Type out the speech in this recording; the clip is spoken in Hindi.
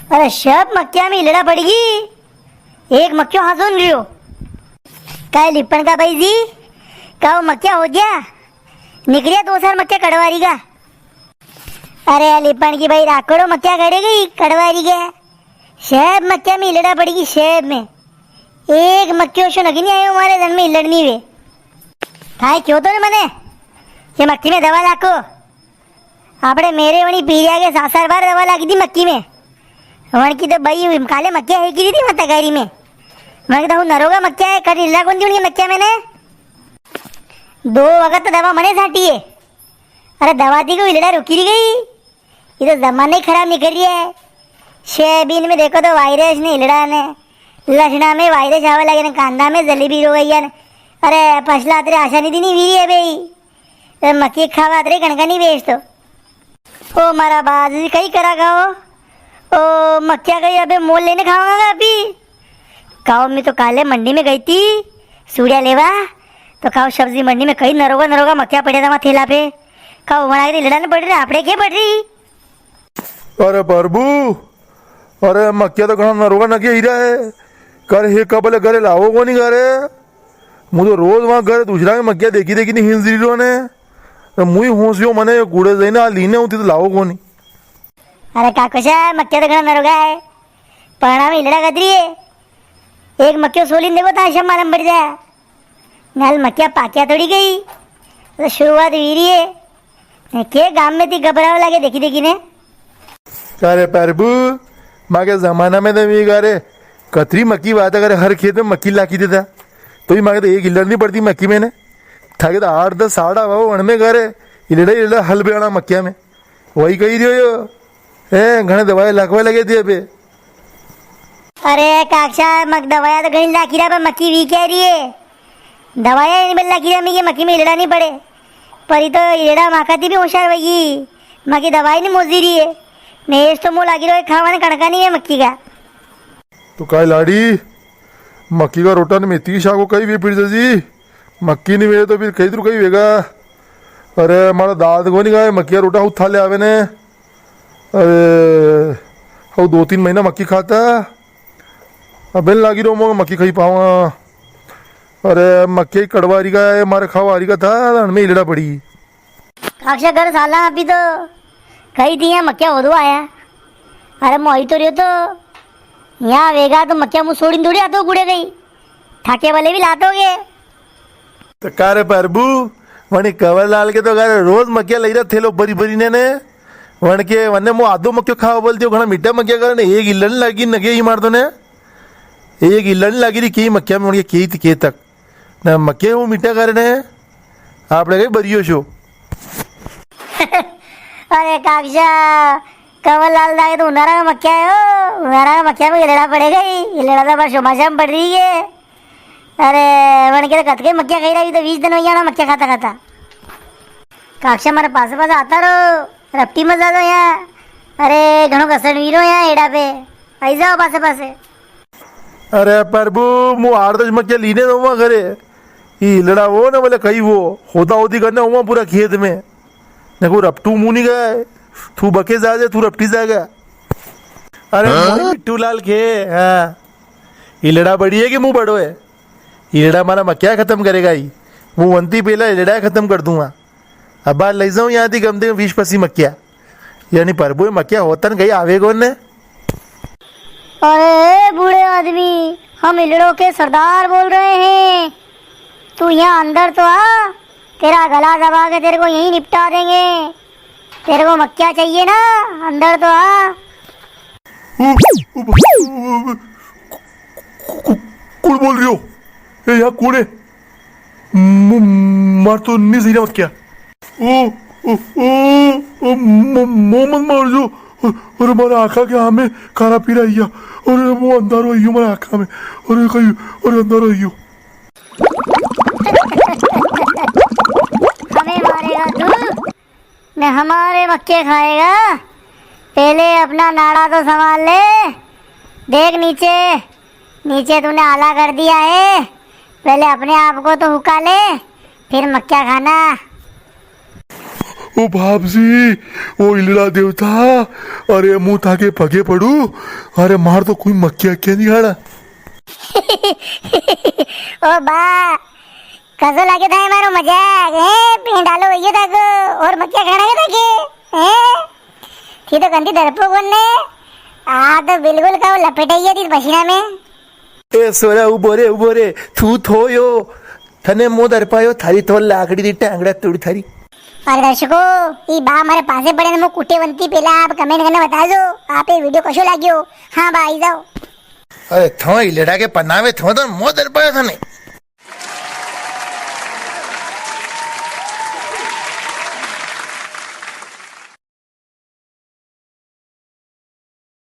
अरे शब मक्या में हिलड़ा पड़गी। एक मक्यो हाँ सुन रही हो का लिपन का भाई जी का मक्या हो गया निकलिया 2 साल मक्या कड़वारी का। अरे लिपन की भाई राकड़ो मक्या कड़ेगी कड़वारी के शहब मक्या में हिलड़ा पड़गी। शहब में एक मक्यो शो नगी नहीं आयो हमारे धन में हिलड़नी वे थाई क्यों तो मने ये मक्की में दवा लाको आपड़े मेरे वणी पीरिया के 7 बार दवा लागी थी मक्की में वन की तो भाई काले मक्या है की थी माता गारी में मैं कहता हूँ नरोगा मक्या है कर हिलड़ा कौन दी मक्या मैंने 2 वक्त दवा मने साटी है। अरे दवा थी को हिलड़ा रुकी गई ये तो जमाना ही खराब निकल रही है। शेबीन में देखो तो वायरस ने हिलड़ा ने लक्षणा में वायरस आवा लगे ने कांदा में जलेबी रो गई है। अरे फसला तेरे आशा निधि नहीं वीरी है भाई मक्की खावा तेरे कणका नहीं बेच तो ओ मारा बाजी कहीं करा गाओ ओ मक्या गई अबे मोल लेने खाऊंगा अभी गाँव में तो काले मंडी में गई थी सूर्या लेवा तो खाओ सब्जी मंडी में कहीं नरोगा मक्या पड़े था वहाँ थैला पे खाओ बना के लड़ाने पड़ रही आपड़े क्या पड़ रही। अरे प्रभु अरे मक्या तो घना नरोगा नके हीरा है कर हे कबले घरे लाओ को नहीं घरे मुझे तो रोज वहाँ घरे दूसरा में मक्या देखी नहीं हिंदी ने तो मुई होशियो मने कूड़े जाइना लीने होती तो लाओ को नहीं। अरे काकोशा मक्या तो घना नरोगा है पढ़ा में हिलड़ा गदरी है एक मक्यो सोलीन देखो था शम मालूम पड़ जाए नाल मक्या पाक्या तोड़ी गई तो शुरुआत वीरी है के गांव में थी घबराव लगे देखी ने। अरे प्रभु माँ के जमाना में तो मी करे कतरी मक्की बात करे हर खेत में मक्की लाकी देता तो भी माँ तो एक हिलड़ नहीं पड़ती मक्की में ने थाके तो 8-10 साड़ा बाबू वन में करे हिलड़ा हल बेड़ा मक्या में वही कही रही हो है घने दवाई लाखवा लगे थे अबे। अरे काक्षा मक दवाया तो कहीं लाकी रहा पर मक्की वी कह रही है दवाया नहीं बल्ला की रहा मक्की में हिलड़ा नहीं पड़े परी तो हिलड़ा माखाती भी होशियार वही मक्की दवाई नहीं मोजी रही है मेज तो मुँह लागी रहो खावाने कणका नहीं है मक्की का तो काय लाड़ी मक्की का रोटा ने मेथी शाह को कहीं भी फिर जी मक्की नहीं वे तो फिर कहीं तो कहीं वेगा। अरे हमारा दाद को नहीं गए मक्की का रोटा उठा ले आवे ने अरे हम 2-3 महीना मक्की खाता अब लागी रो मोगा मक्की खाई पाऊंगा। अरे मक्की कड़वारी का है हमारे खावारी का था में हिलड़ा पड़ी काक्षा कर साला अभी तो कही थी यहाँ मक्या हो दो आया। अरे मोई तो रही तो यहाँ वेगा तो मक्या मुँह सोड़ी थोड़ी आतो गुड़े गई ठाके वाले भी लातोगे तो कारे प्रभु वने कवर लाल के तो गारे रोज मक्या लई रहा थे लो बरी बरी ने वन के वने मो आधो मक्यो खाओ बोलते हो घना मीठा मक्या करे एक हिलड़ लगी नगे ही मार दो ने एक हिलड़ लगी रही कई मक्या में के थी के तक ना मक्के वो मीठा करे ने आप लगे बरियो शो। अरे काक्षा कवर लाल दागे तो उनारा में मक्या है हो उनारा में मक्या में हिलड़ा पड़ेगा ही हिलड़ा तो बस शोमाशाम पड़ रही है। अरे वन के तो कतके मक्या खाई रही तो 20 दिन वही आना मक्या खाता खाता काक्षा हमारे पास आता रहो रपटी में जा दो यहाँ। अरे घणो घसण वीरो यहाँ एड़ा पे आई जाओ पासे पासे। अरे प्रभु मु 8-10 मक्या लीने दो वहाँ घरे हिलड़ा वो ना बोले कहीं वो होता होती करने वहाँ पूरा खेत में देखो रपटू मुँह नहीं गए तू बके जा तू रपटी जा गया। अरे पिट्टू लाल खे हाँ हिलड़ा बड़ी है कि मुँह बड़ो है हिलड़ा हमारा मक्या खत्म करेगा ही मुँह वंती पहला हिलड़ा खत्म कर दूंगा। अब बार ले जाऊँ यहाँ थी कम से कम 20-25 मक्या यानी प्रभु मक्या होता न गई आवे कौन ने। अरे बूढ़े आदमी हम हिलड़ों के सरदार बोल रहे हैं तू यहाँ अंदर तो आ तेरा गला दबा के तेरे को यहीं निपटा देंगे तेरे को मक्या चाहिए ना अंदर तो आ। कौन बोल रही हो ये यहाँ कौन है मार तो नहीं सही ना मक्या मोहम्मद मार जो और हमारे आँखा के हमें खाना पी रही है और वो अंदर आई हमारे आँखा में और कहीं और अंदर आई हमें मारेगा तू न हमारे मक्के खाएगा पहले अपना नाड़ा तो संभाल ले देख नीचे नीचे तूने आला कर दिया है पहले अपने आप को तो हुका ले फिर मक्या खाना। ओ बापजी ओ ઈલડા દેવતા અરે હું તાકે પગે પડું અરે માર તો કોઈ મક્યા ક્યાં નહીં હાડા ओ बा कसो लागे था मारो मजाक है पेंडालो ये तक और मक्या खाना के तक है थी तो गंदी दरपो कोने आ तो बिल्कुल का लपेटाई थी पसीना में એ સોરા ઉભો રે તું થોયો તને મો દરપાયો થારી તો લાકડી દી ટાંગડા તોડી થારી और दर्शकों ये बा हमारे पासे पड़े ने मु कुटेवंती पहला आप कमेंट करने बता दो आप ये वीडियो कसो लाग्यो हाँ बा आई जाओ અરે થો ઈલડા કે પનાવે થો તો મો દરપાયો થને